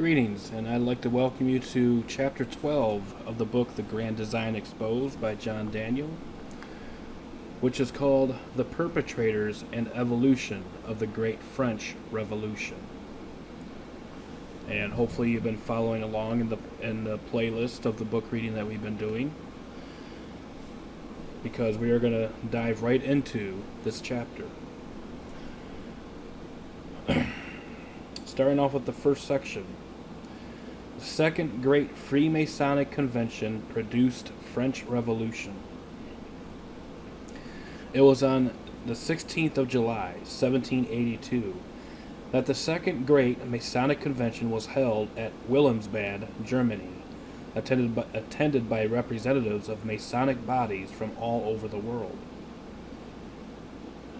Greetings, and I'd like to welcome you to Chapter 12 of the book The Grand Design Exposed by John Daniel, which is called The Perpetrators and Evolution of the Great French Revolution. And hopefully you've been following along in the playlist of the book reading that we've been doing, because we are going to dive right into this chapter. Starting off with the first section. The Second Great Freemasonic Convention produced French Revolution. It was on the 16th of July, 1782, that the Second Great Masonic Convention was held at Wilhelmsbad, Germany, attended by representatives of Masonic bodies from all over the world.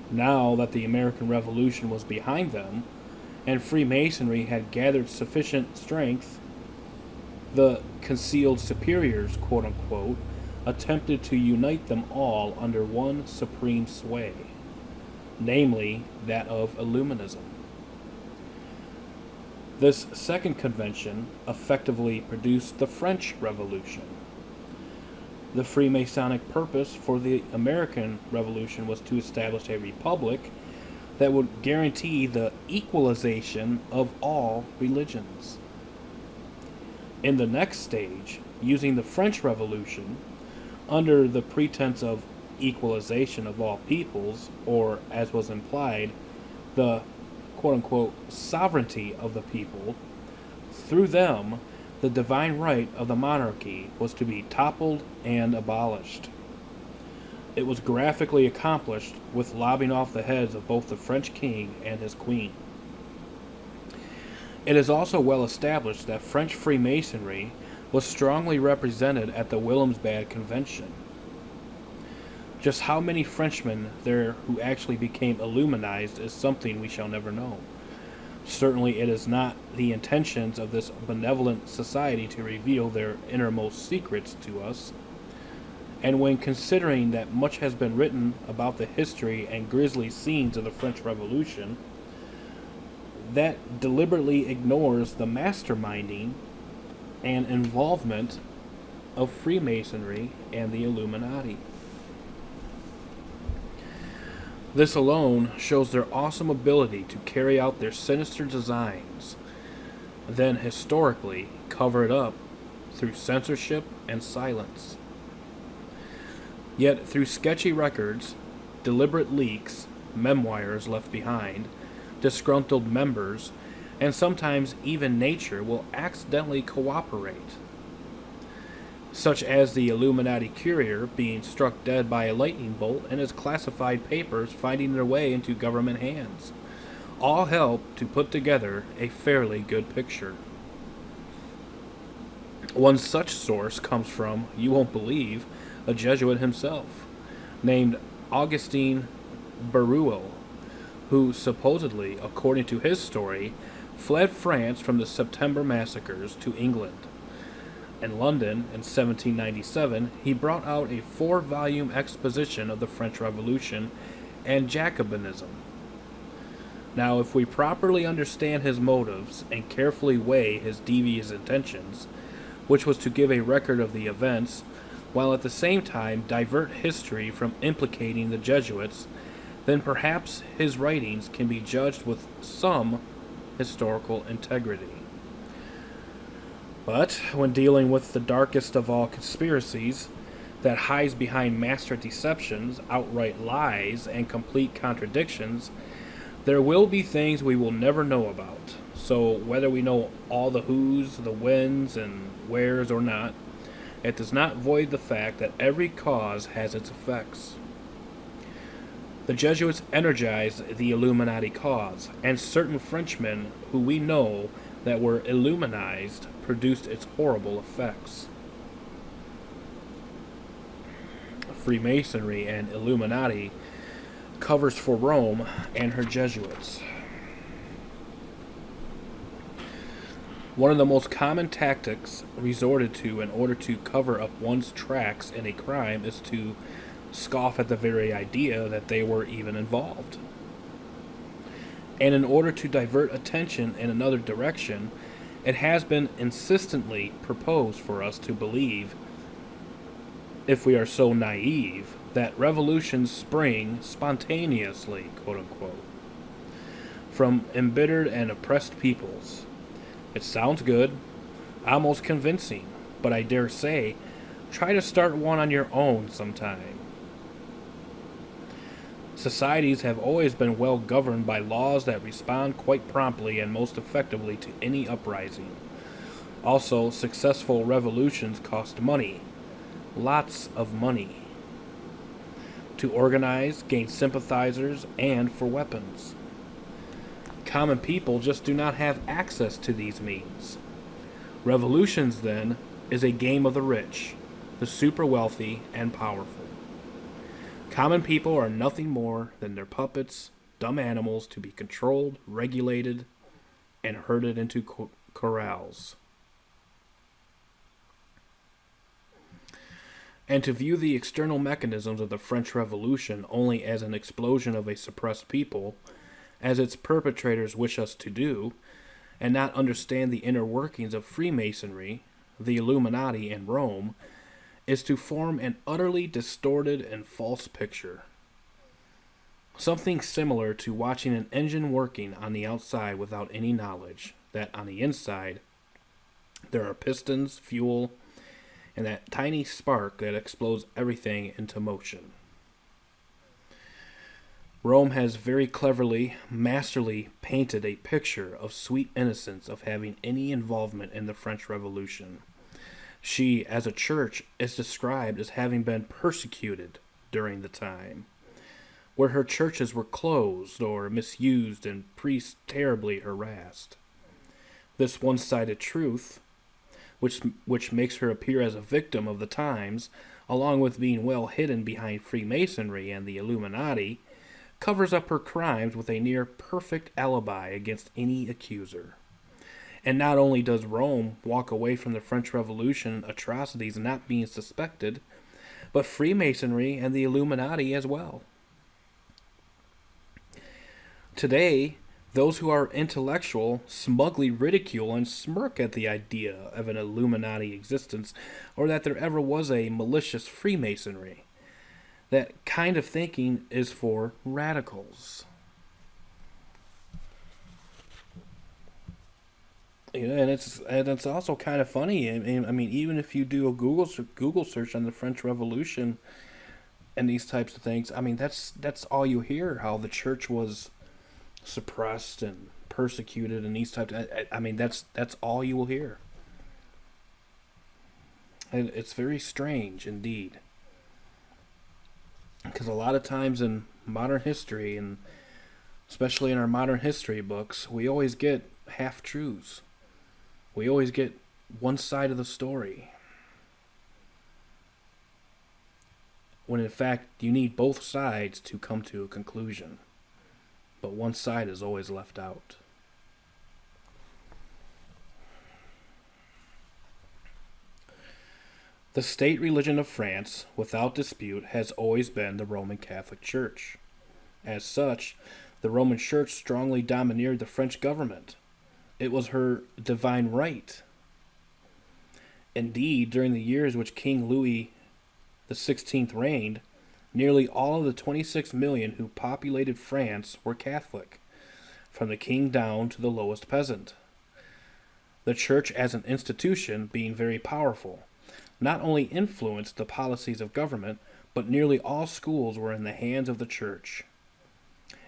Now that the American Revolution was behind them, and Freemasonry had gathered sufficient strength, the concealed superiors, quote-unquote, attempted to unite them all under one supreme sway, namely that of Illuminism. This second convention effectively produced the French Revolution. The Freemasonic purpose for the American Revolution was to establish a republic that would guarantee the equalization of all religions. In the next stage, using the French Revolution, under the pretense of equalization of all peoples, or, as was implied, the quote-unquote sovereignty of the people, through them, the divine right of the monarchy was to be toppled and abolished. It was graphically accomplished with lobbing off the heads of both the French king and his queen. It is also well established that French Freemasonry was strongly represented at the Wilhelmsbad Convention. Just how many Frenchmen there who actually became Illuminized is something we shall never know. Certainly it is not the intentions of this benevolent society to reveal their innermost secrets to us. And when considering that much has been written about the history and grisly scenes of the French Revolution, that deliberately ignores the masterminding and involvement of Freemasonry and the Illuminati. This alone shows their awesome ability to carry out their sinister designs, then historically cover it up through censorship and silence. Yet through sketchy records, deliberate leaks, memoirs left behind, disgruntled members, and sometimes even nature will accidentally cooperate, such as the Illuminati courier being struck dead by a lightning bolt and his classified papers finding their way into government hands. All help to put together a fairly good picture. One such source comes from, you won't believe, a Jesuit himself, named Augustin Beruel, who supposedly, according to his story, fled France from the September massacres to England. In London, in 1797, he brought out a 4-volume exposition of the French Revolution and Jacobinism. Now, if we properly understand his motives and carefully weigh his devious intentions, which was to give a record of the events, while at the same time divert history from implicating the Jesuits, then perhaps his writings can be judged with some historical integrity. But when dealing with the darkest of all conspiracies, that hides behind master deceptions, outright lies, and complete contradictions, there will be things we will never know about. So whether we know all the who's, the whens, and wheres or not, it does not void the fact that every cause has its effects. The Jesuits energized the Illuminati cause, and certain Frenchmen who we know that were Illuminized produced its horrible effects. Freemasonry and Illuminati covers for Rome and her Jesuits. One of the most common tactics resorted to in order to cover up one's tracks in a crime is to scoff at the very idea that they were even involved. And in order to divert attention in another direction, It has been insistently proposed for us to believe, if we are so naive, that revolutions spring spontaneously, quote unquote, from embittered and oppressed peoples. It sounds good, almost convincing, but I dare say, try to start one on your own sometime. Societies have always been well governed by laws that respond quite promptly and most effectively to any uprising. Also, successful revolutions cost money, lots of money, to organize, gain sympathizers, and for weapons. Common people just do not have access to these means. Revolutions, then, is a game of the rich, the super wealthy and powerful. Common people are nothing more than their puppets, dumb animals to be controlled, regulated, and herded into corrals. And to view the external mechanisms of the French Revolution only as an explosion of a suppressed people, as its perpetrators wish us to do, and not understand the inner workings of Freemasonry, the Illuminati, and Rome, is to form an utterly distorted and false picture. Something similar to watching an engine working on the outside without any knowledge that on the inside there are pistons, fuel, and that tiny spark that explodes everything into motion. Rome has very cleverly, masterly painted a picture of sweet innocence of having any involvement in the French Revolution. She, as a church, is described as having been persecuted during the time, where her churches were closed or misused and priests terribly harassed. This one-sided truth, which makes her appear as a victim of the times, along with being well hidden behind Freemasonry and the Illuminati, covers up her crimes with a near perfect alibi against any accuser. And not only does Rome walk away from the French Revolution atrocities not being suspected, but Freemasonry and the Illuminati as well. Today, those who are intellectual smugly ridicule and smirk at the idea of an Illuminati existence, or that there ever was a malicious Freemasonry. That kind of thinking is for radicals. And it's also kind of funny. I mean, even if you do a Google search on the French Revolution and these types of things, I mean, that's all you hear. How the church was suppressed and persecuted, and these types. I mean, that's all you will hear. And it's very strange indeed, because a lot of times in modern history, and especially in our modern history books, we always get half truths. We always get one side of the story, when in fact you need both sides to come to a conclusion, but one side is always left out. The state religion of France, without dispute, has always been the Roman Catholic Church. As such, the Roman Church strongly domineered the French government. It was her divine right. Indeed, during the years which King Louis XVI reigned, nearly all of the 26 million who populated France were Catholic, from the king down to the lowest peasant. The church as an institution, being very powerful, not only influenced the policies of government, but nearly all schools were in the hands of the church.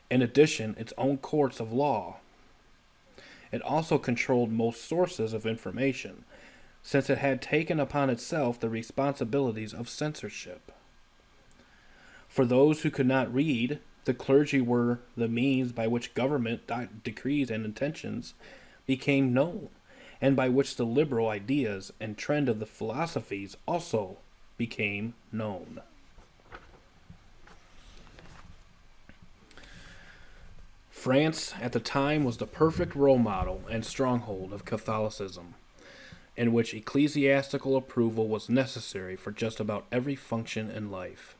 In addition, its own courts of law. It also controlled most sources of information, since it had taken upon itself the responsibilities of censorship. For those who could not read, the clergy were the means by which government decrees and intentions became known, and by which the liberal ideas and trend of the philosophies also became known. France at the time was the perfect role model and stronghold of Catholicism, in which ecclesiastical approval was necessary for just about every function in life.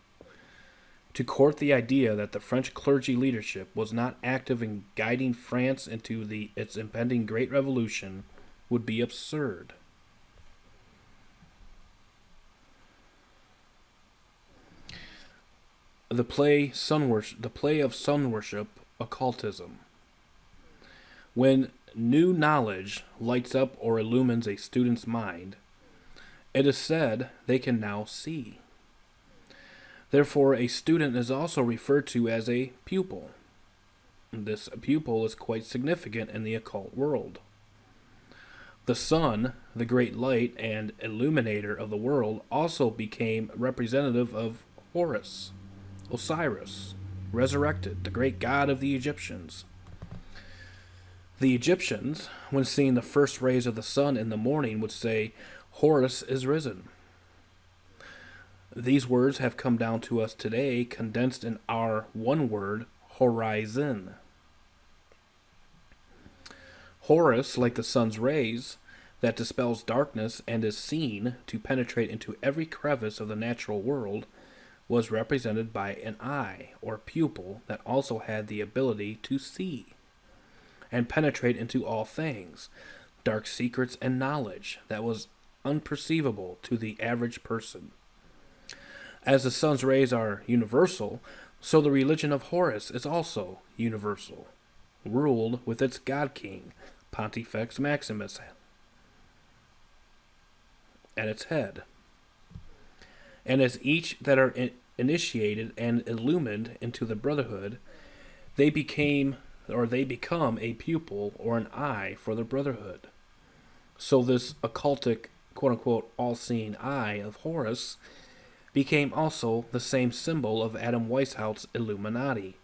To court the idea that the French clergy leadership was not active in guiding France into its impending Great Revolution would be absurd. The play of sun worship, occultism. When new knowledge lights up or illumines a student's mind, it is said they can now see. Therefore, a student is also referred to as a pupil. This pupil is quite significant in the occult world. The sun, the great light and illuminator of the world, also became representative of Horus, Osiris, resurrected, the great god of the Egyptians. The Egyptians, when seeing the first rays of the sun in the morning, would say, "Horus is risen." These words have come down to us today, condensed in our one word, horizon. Horus, like the sun's rays, that dispels darkness and is seen to penetrate into every crevice of the natural world, was represented by an eye, or pupil, that also had the ability to see and penetrate into all things, dark secrets and knowledge that was unperceivable to the average person. As the sun's rays are universal, so the religion of Horus is also universal, ruled with its god-king, Pontifex Maximus, at its head. And as each that are initiated and illumined into the brotherhood, they become a pupil or an eye for the brotherhood. So this occultic, quote-unquote, all-seeing eye of Horus became also the same symbol of Adam Weishaupt's Illuminati,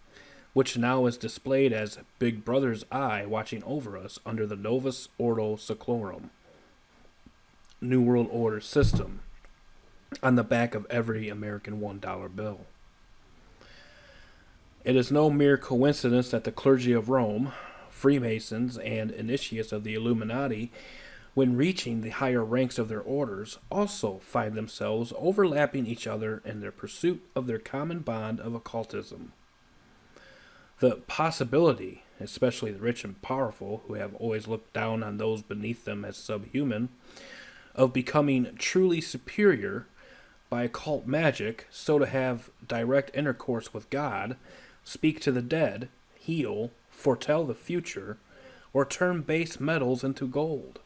which now is displayed as Big Brother's eye watching over us under the Novus Ordo Seclorum, New World Order system, on the back of every American $1 bill. It is no mere coincidence that the clergy of Rome, Freemasons, and initiates of the Illuminati, when reaching the higher ranks of their orders, also find themselves overlapping each other in their pursuit of their common bond of occultism. The possibility, especially the rich and powerful, who have always looked down on those beneath them as subhuman, of becoming truly superior by occult magic, so to have direct intercourse with God, speak to the dead, heal, foretell the future, or turn base metals into gold,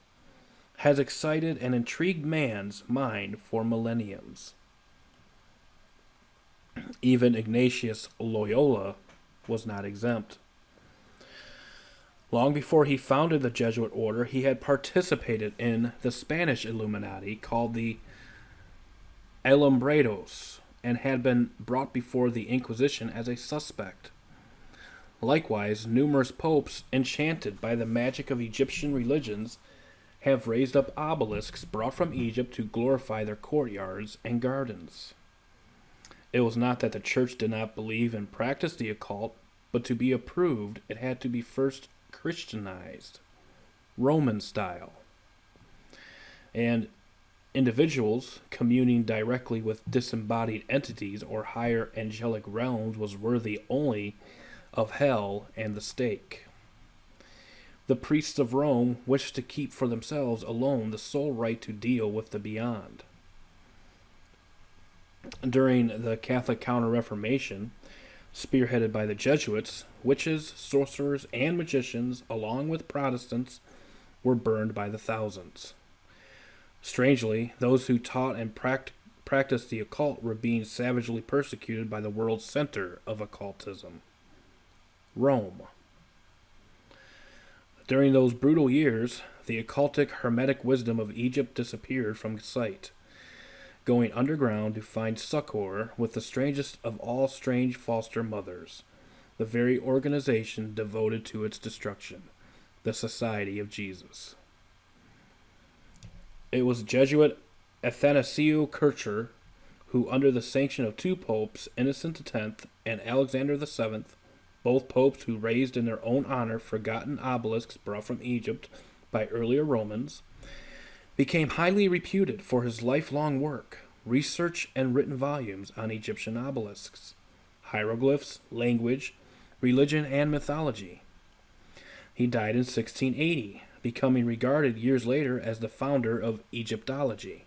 has excited and intrigued man's mind for millenniums. Even Ignatius Loyola was not exempt. Long before he founded the Jesuit order, he had participated in the Spanish Illuminati called the Alumbrados, and had been brought before the Inquisition as a suspect. Likewise, numerous popes, enchanted by the magic of Egyptian religions, have raised up obelisks brought from Egypt to glorify their courtyards and gardens. It was not that the church did not believe and practice the occult, but to be approved, it had to be first Christianized, Roman style. And individuals communing directly with disembodied entities or higher angelic realms was worthy only of hell and the stake. The priests of Rome wished to keep for themselves alone the sole right to deal with the beyond. During the Catholic Counter-Reformation, spearheaded by the Jesuits, witches, sorcerers, and magicians, along with Protestants, were burned by the thousands. Strangely, those who taught and practiced the occult were being savagely persecuted by the world's center of occultism, Rome. During those brutal years, the occultic hermetic wisdom of Egypt disappeared from sight, going underground to find succor with the strangest of all strange foster mothers, the very organization devoted to its destruction, the Society of Jesus. It was Jesuit Athanasio Kircher who, under the sanction of two popes, Innocent X and Alexander VII, both popes who raised in their own honor forgotten obelisks brought from Egypt by earlier Romans, became highly reputed for his lifelong work, research, and written volumes on Egyptian obelisks, hieroglyphs, language, religion, and mythology. He died in 1680, becoming regarded years later as the founder of Egyptology.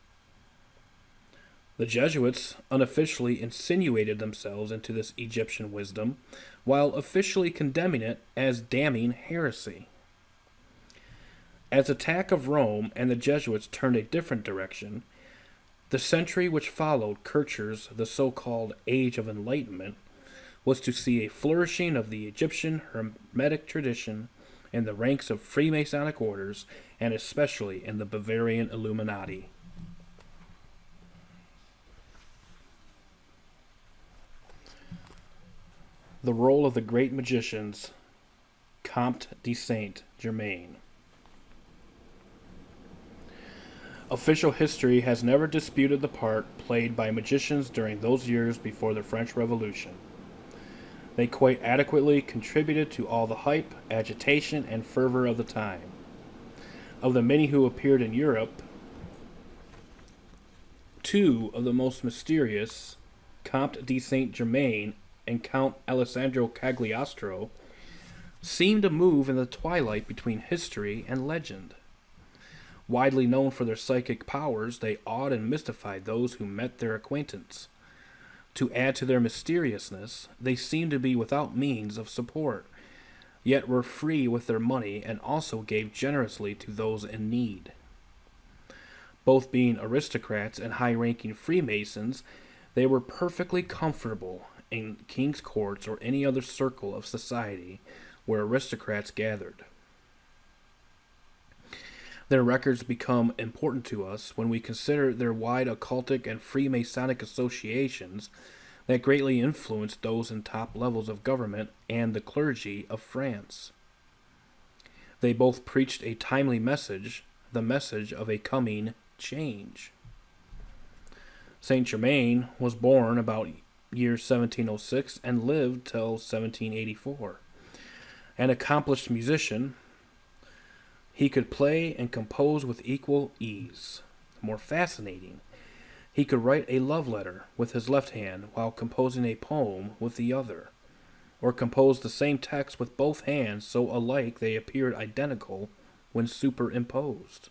The Jesuits unofficially insinuated themselves into this Egyptian wisdom, while officially condemning it as damning heresy. As the attack of Rome and the Jesuits turned a different direction, the century which followed Kircher's the so-called Age of Enlightenment was to see a flourishing of the Egyptian Hermetic tradition in the ranks of Freemasonic orders, and especially in the Bavarian Illuminati. The role of the great magicians, Comte de Saint-Germain. Official history has never disputed the part played by magicians during those years before the French Revolution. They quite adequately contributed to all the hype, agitation, and fervor of the time. Of the many who appeared in Europe, two of the most mysterious, Comte de Saint-Germain and Count Alessandro Cagliostro, seemed to move in the twilight between history and legend. Widely known for their psychic powers, they awed and mystified those who met their acquaintance. To add to their mysteriousness, they seemed to be without means of support, yet were free with their money and also gave generously to those in need. Both being aristocrats and high-ranking Freemasons, they were perfectly comfortable in king's courts or any other circle of society where aristocrats gathered. Their records become important to us when we consider their wide occultic and Freemasonic associations that greatly influenced those in top levels of government and the clergy of France. They both preached a timely message, the message of a coming change. Saint Germain was born about year 1706 and lived till 1784. An accomplished musician, he could play and compose with equal ease. More fascinating, he could write a love letter with his left hand while composing a poem with the other, or compose the same text with both hands so alike they appeared identical when superimposed.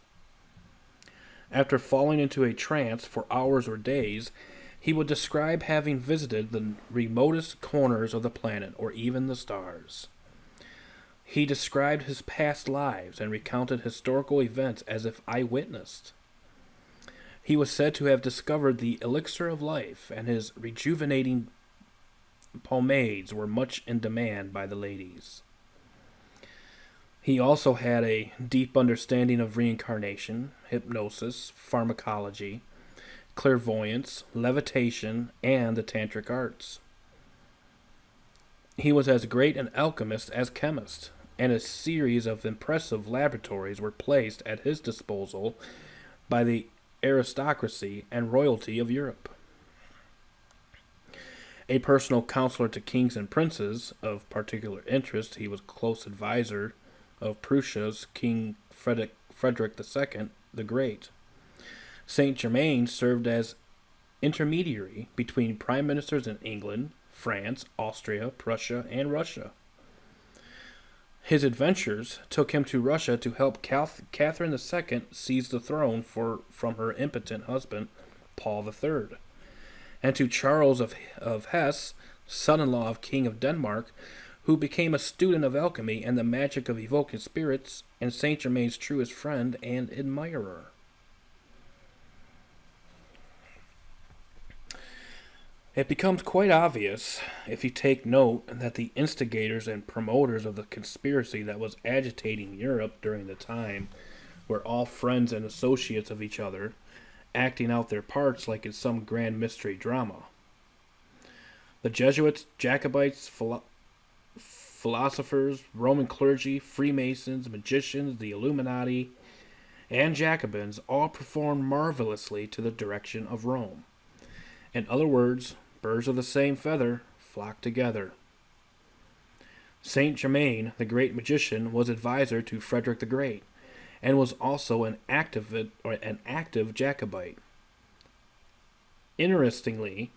After falling into a trance for hours or days, he would describe having visited the remotest corners of the planet or even the stars. He described his past lives and recounted historical events as if eyewitnessed. He was said to have discovered the elixir of life, and his rejuvenating pomades were much in demand by the ladies. He also had a deep understanding of reincarnation, hypnosis, pharmacology, clairvoyance, levitation, and the tantric arts. He was as great an alchemist as chemist, and a series of impressive laboratories were placed at his disposal by the aristocracy and royalty of Europe. A personal counselor to kings and princes of particular interest, he was close advisor of Prussia's King Frederick II the Great. Saint Germain served as intermediary between prime ministers in England, France, Austria, Prussia, and Russia. His adventures took him to Russia to help Catherine II seize the throne from her impotent husband, Paul III, and to Charles of Hesse, son-in-law of King of Denmark, who became a student of alchemy and the magic of evoking spirits, and Saint Germain's truest friend and admirer. It becomes quite obvious, if you take note, that the instigators and promoters of the conspiracy that was agitating Europe during the time were all friends and associates of each other, acting out their parts like in some grand mystery drama. The Jesuits, Jacobites, philosophers, Roman clergy, Freemasons, magicians, the Illuminati, and Jacobins all performed marvelously to the direction of Rome. In other words, birds of the same feather flock together. Saint Germain, the great magician, was advisor to Frederick the Great, and was also an active Jacobite. Interestingly,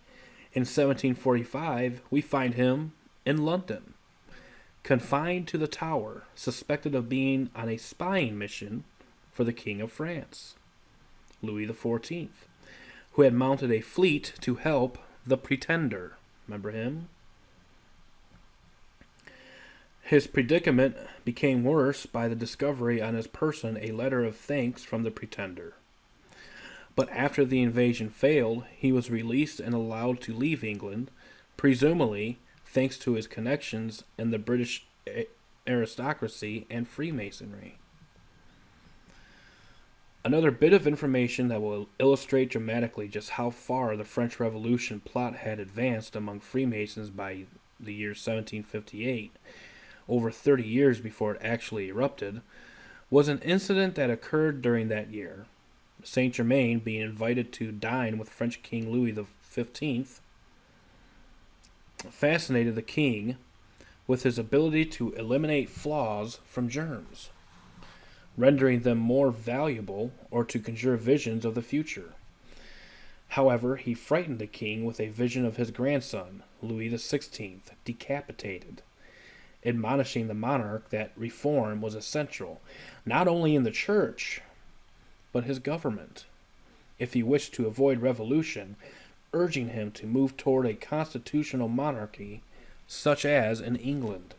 in 1745, we find him in London. confined to the Tower, suspected of being on a spying mission for the King of France, Louis XIV, who had mounted a fleet to help the Pretender. Remember him? His predicament became worse by the discovery on his person a letter of thanks from the Pretender. But after the invasion failed, he was released and allowed to leave England, presumably thanks to his connections in the British aristocracy and Freemasonry. Another bit of information that will illustrate dramatically just how far the French Revolution plot had advanced among Freemasons by the year 1758, over 30 years before it actually erupted, was an incident that occurred during that year. Saint Germain, being invited to dine with French King Louis XV, fascinated the king with his ability to eliminate flaws from germs, rendering them more valuable, or to conjure visions of the future. However, he frightened the king with a vision of his grandson, Louis XVI, decapitated, admonishing the monarch that reform was essential, not only in the church, but his government, if he wished to avoid revolution, urging him to move toward a constitutional monarchy such as in England.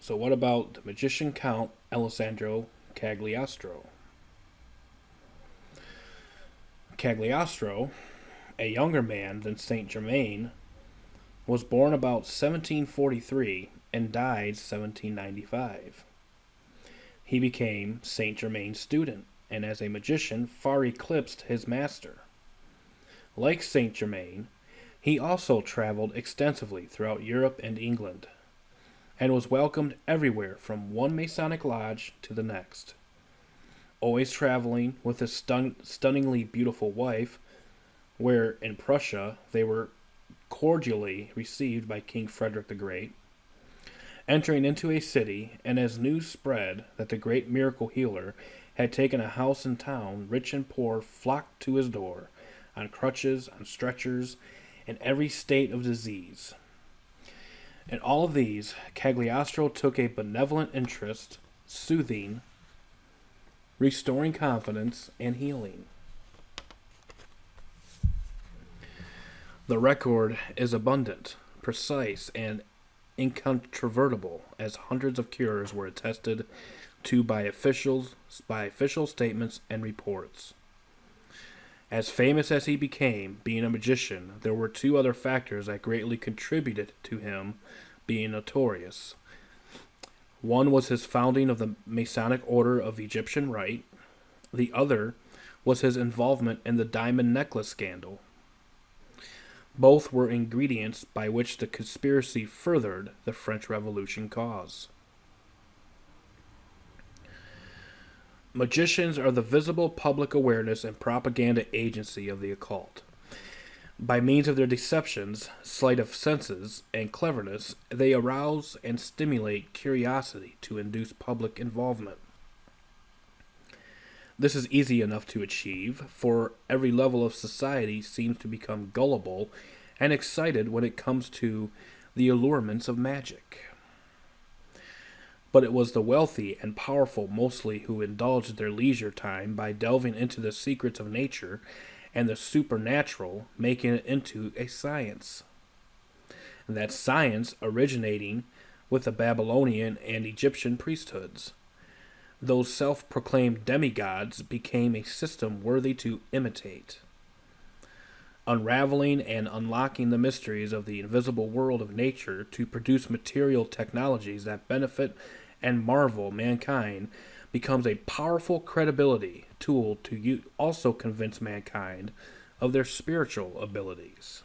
So what about the magician Count Alessandro Cagliostro? Cagliostro, a younger man than Saint Germain, was born about 1743 and died 1795. He became Saint Germain's student, and as a magician far eclipsed his master. Like Saint Germain, he also traveled extensively throughout Europe and England, and was welcomed everywhere from one Masonic lodge to the next. Always traveling with his stunningly beautiful wife, where in Prussia they were cordially received by King Frederick the Great, entering into a city, and as news spread that the great miracle healer had taken a house in town, rich and poor flocked to his door, on crutches, on stretchers, in every state of disease. In all of these, Cagliostro took a benevolent interest, soothing, restoring confidence, and healing. The record is abundant, precise, and incontrovertible, as hundreds of cures were attested to by official statements and reports. As famous as he became, being a magician, there were two other factors that greatly contributed to him being notorious. One was his founding of the Masonic Order of Egyptian Rite. The other was his involvement in the diamond necklace scandal. Both were ingredients by which the conspiracy furthered the French Revolution cause. Magicians are the visible public awareness and propaganda agency of the occult. By means of their deceptions, sleight of senses, and cleverness, they arouse and stimulate curiosity to induce public involvement. This is easy enough to achieve, for every level of society seems to become gullible and excited when it comes to the allurements of magic. But it was the wealthy and powerful mostly who indulged their leisure time by delving into the secrets of nature and the supernatural, making it into a science. And that science originating with the Babylonian and Egyptian priesthoods. Those self-proclaimed demigods became a system worthy to imitate. Unraveling and unlocking the mysteries of the invisible world of nature to produce material technologies that benefit and marvel mankind becomes a powerful credibility tool to also convince mankind of their spiritual abilities.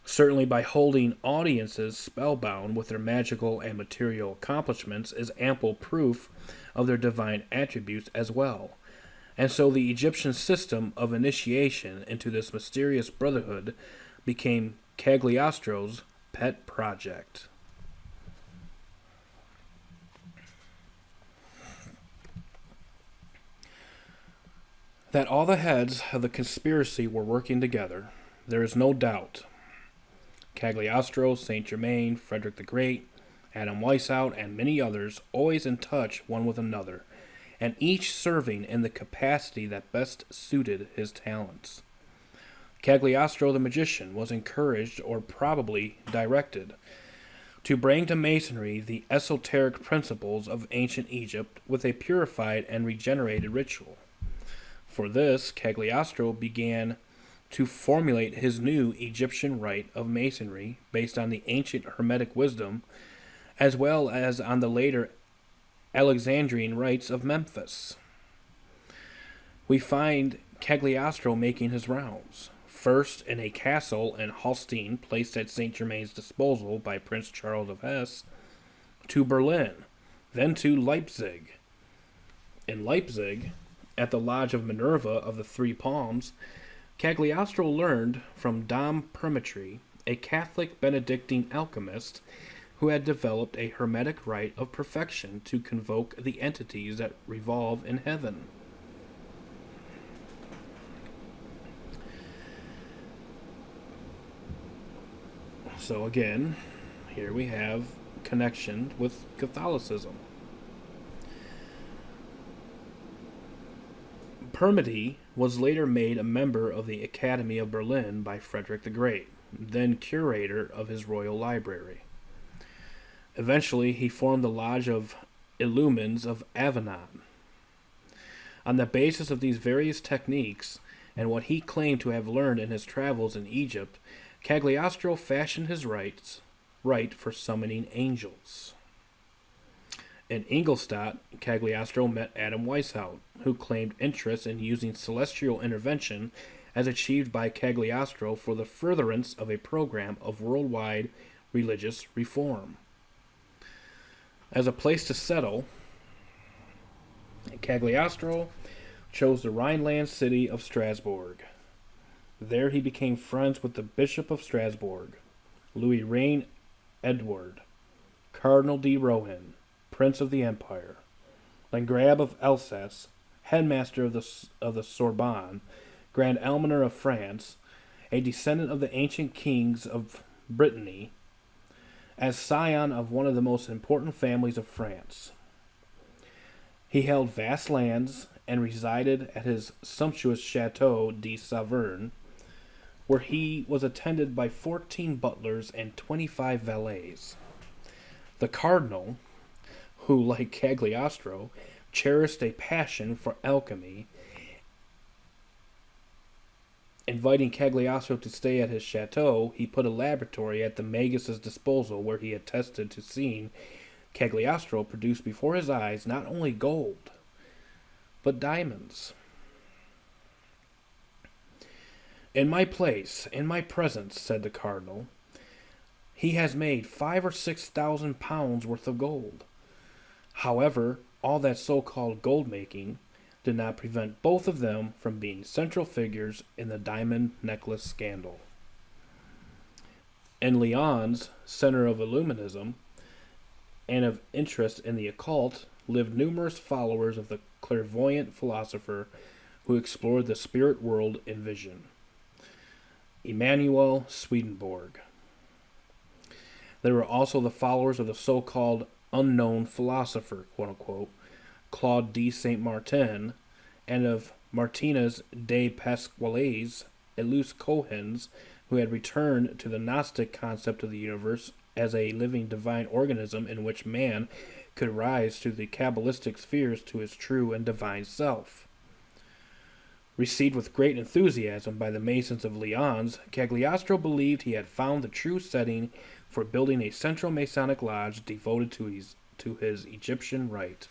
Certainly by holding audiences spellbound with their magical and material accomplishments is ample proof of their divine attributes as well. And so the Egyptian system of initiation into this mysterious brotherhood became Cagliostro's pet project. That all the heads of the conspiracy were working together, there is no doubt. Cagliostro, Saint Germain, Frederick the Great, Adam Weishaupt, and many others, always in touch one with another, and each serving in the capacity that best suited his talents. Cagliostro the magician was encouraged, or probably directed, to bring to Masonry the esoteric principles of ancient Egypt with a purified and regenerated ritual. For this, Cagliostro began to formulate his new Egyptian rite of Masonry based on the ancient Hermetic wisdom, as well as on the later Alexandrian rites of Memphis. We find Cagliostro making his rounds, first in a castle in Holstein placed at Saint Germain's disposal by Prince Charles of Hesse, to Berlin, then to Leipzig. In Leipzig, at the Lodge of Minerva of the Three Palms, Cagliostro learned from Dom Perpetrators, a Catholic Benedictine alchemist who had developed a hermetic rite of perfection to convoke the entities that revolve in heaven. So again, here we have connection with Catholicism. Perpetrators was later made a member of the Academy of Berlin by Frederick the Great, then curator of his royal library. Eventually, he formed the Lodge of Illumines of Avignon. On the basis of these various techniques and what he claimed to have learned in his travels in Egypt, Cagliostro fashioned his rite for summoning angels. In Ingolstadt, Cagliostro met Adam Weishaupt, who claimed interest in using celestial intervention as achieved by Cagliostro for the furtherance of a program of worldwide religious reform. As a place to settle, Cagliostro chose the Rhineland city of Strasbourg. There he became friends with the Bishop of Strasbourg, Louis Reine Edward, Cardinal de Rohan, Prince of the Empire, Landgrave of Alsace, headmaster of the Sorbonne, Grand Almoner of France, a descendant of the ancient kings of Brittany, as scion of one of the most important families of France. He held vast lands and resided at his sumptuous Chateau de Saverne, where he was attended by 14 butlers and 25 valets. The cardinal, who, like Cagliostro, cherished a passion for alchemy, inviting Cagliostro to stay at his chateau, he put a laboratory at the Magus's disposal where he attested to seeing Cagliostro produce before his eyes not only gold, but diamonds. "In my place, in my presence," said the cardinal, "he has made 5,000 or 6,000 pounds worth of gold. However, all that so-called gold-making did not prevent both of them from being central figures in the diamond necklace scandal." In Lyons, center of Illuminism and of interest in the occult, lived numerous followers of the clairvoyant philosopher who explored the spirit world in vision, Emanuel Swedenborg. There were also the followers of the so-called unknown philosopher, quote-unquote, Claude de Saint-Martin, and of Martinez de Pasquales, Elus Cohens, who had returned to the Gnostic concept of the universe as a living divine organism in which man could rise through the Kabbalistic spheres to his true and divine self. Received with great enthusiasm by the Masons of Lyons, Cagliostro believed he had found the true setting for building a central Masonic lodge devoted to his Egyptian rite.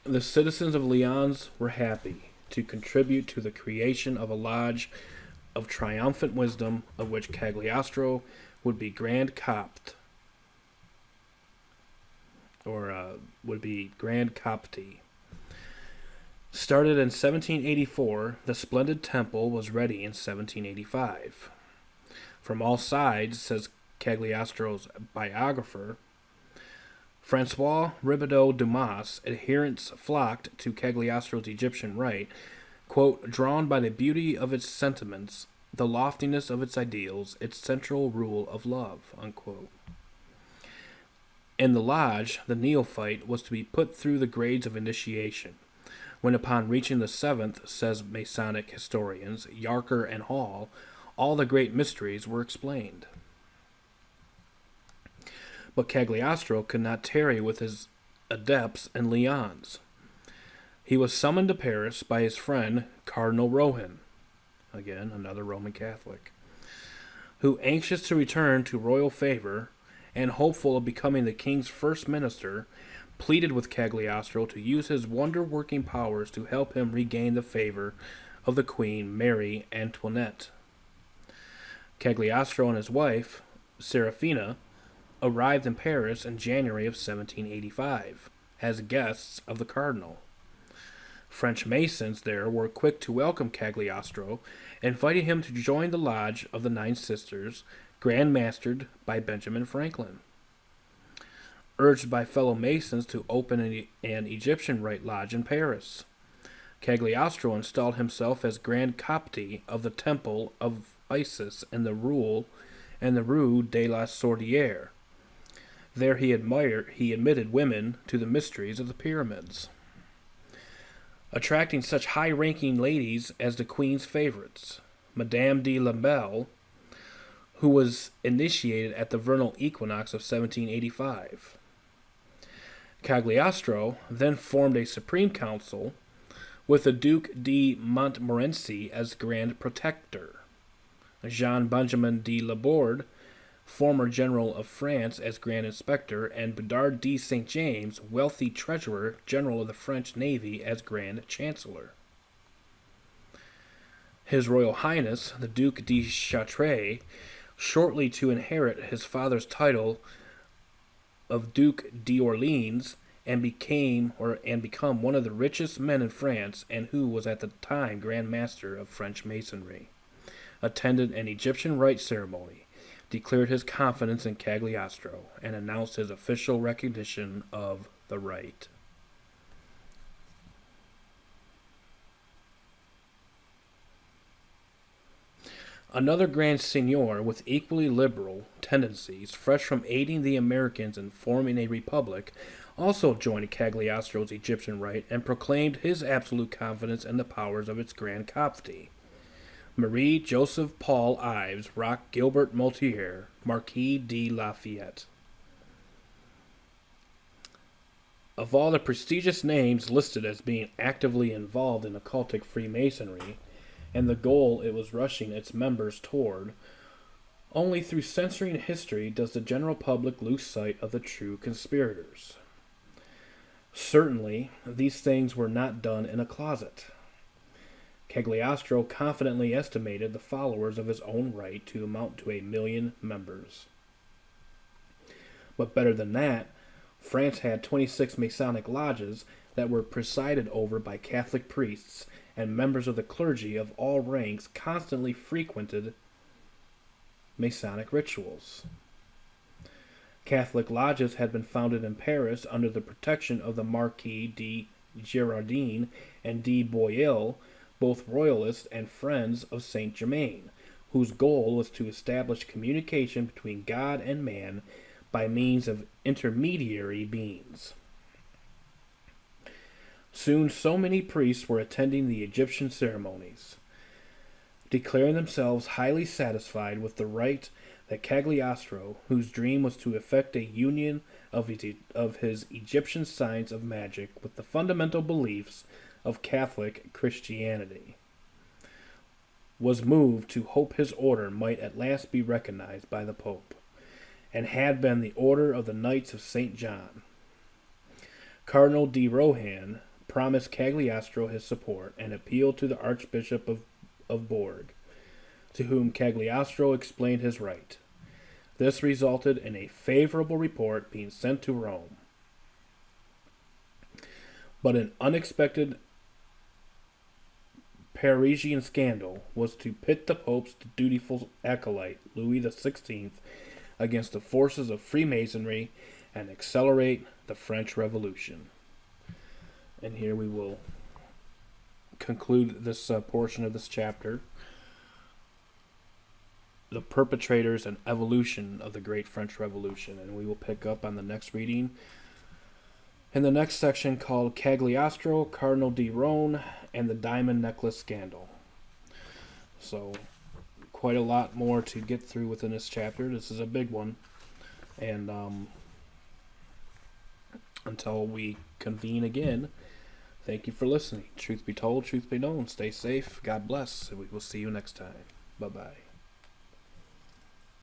The citizens of Lyons were happy to contribute to the creation of a lodge of triumphant wisdom, of which Cagliostro would be Grand Copt, or would be Grand Copti. Started in 1784, the splendid temple was ready in 1785. From all sides, says Cagliostro's biographer, Francois Ribadeau Dumas' adherents flocked to Cagliostro's Egyptian rite, quote, drawn by the beauty of its sentiments, the loftiness of its ideals, its central rule of love, unquote. In the lodge, the neophyte was to be put through the grades of initiation, when upon reaching the seventh, says Masonic historians Yarker and Hall, all the great mysteries were explained. But Cagliostro could not tarry with his adepts and Lyons. He was summoned to Paris by his friend Cardinal Rohan, again another Roman Catholic, who, anxious to return to royal favor and hopeful of becoming the king's first minister, pleaded with Cagliostro to use his wonder-working powers to help him regain the favor of the Queen Mary Antoinette. Cagliostro and his wife, Serafina, arrived in Paris in January of 1785 as guests of the cardinal. French Masons there were quick to welcome Cagliostro, inviting him to join the Lodge of the Nine Sisters, grand mastered by Benjamin Franklin. Urged by fellow Masons to open an Egyptian Rite Lodge in Paris, Cagliostro installed himself as Grand Copte of the Temple of Isis in the Rue de la Sordière. There he admitted women to the mysteries of the pyramids, attracting such high-ranking ladies as the Queen's favorites, Madame de Lamballe, who was initiated at the vernal equinox of 1785. Cagliostro then formed a supreme council with the Duc de Montmorency as Grand Protector, Jean-Benjamin de Laborde, former General of France, as Grand Inspector, and Bedard de St. James, wealthy Treasurer General of the French Navy, as Grand Chancellor. His Royal Highness, the Duc de Chartres, shortly to inherit his father's title of Duc d'Orleans and become one of the richest men in France, and who was at the time Grand Master of French Masonry, attended an Egyptian rite ceremony, declared his confidence in Cagliostro, and announced his official recognition of the rite. Another Grand Seigneur with equally liberal tendencies, fresh from aiding the Americans in forming a republic, also joined Cagliostro's Egyptian rite and proclaimed his absolute confidence in the powers of its Grand Copte. Marie Joseph Paul Ives Roch Gilbert Moutier, Marquis de Lafayette. Of all the prestigious names listed as being actively involved in occultic Freemasonry, and the goal it was rushing its members toward, only through censoring history does the general public lose sight of the true conspirators. Certainly, these things were not done in a closet. Cagliostro confidently estimated the followers of his own rite to amount to 1 million members. But better than that, France had 26 Masonic lodges that were presided over by Catholic priests, and members of the clergy of all ranks constantly frequented Masonic rituals. Catholic lodges had been founded in Paris under the protection of the Marquis de Girardin and de Boyle, both royalists and friends of Saint Germain, whose goal was to establish communication between God and man by means of intermediary beings. Soon so many priests were attending the Egyptian ceremonies, declaring themselves highly satisfied with the rite, that Cagliostro, whose dream was to effect a union of his Egyptian science of magic with the fundamental beliefs of Catholic Christianity, was moved to hope his order might at last be recognized by the Pope, and had been the Order of the Knights of St. John. Cardinal de Rohan promised Cagliostro his support and appealed to the Archbishop of Bourg, to whom Cagliostro explained his rite. This resulted in a favorable report being sent to Rome. But an unexpected Parisian scandal was to pit the Pope's dutiful acolyte, Louis XVI, against the forces of Freemasonry and accelerate the French Revolution. And here we will conclude this portion of this chapter, the perpetrators and evolution of the Great French Revolution. And we will pick up on the next reading in the next section called Cagliostro, Cardinal de Rohan, and the Diamond Necklace Scandal. So, quite a lot more to get through within this chapter. This is a big one. And until we convene again, thank you for listening. Truth be told, truth be known. Stay safe. God bless. And we will see you next time. Bye-bye.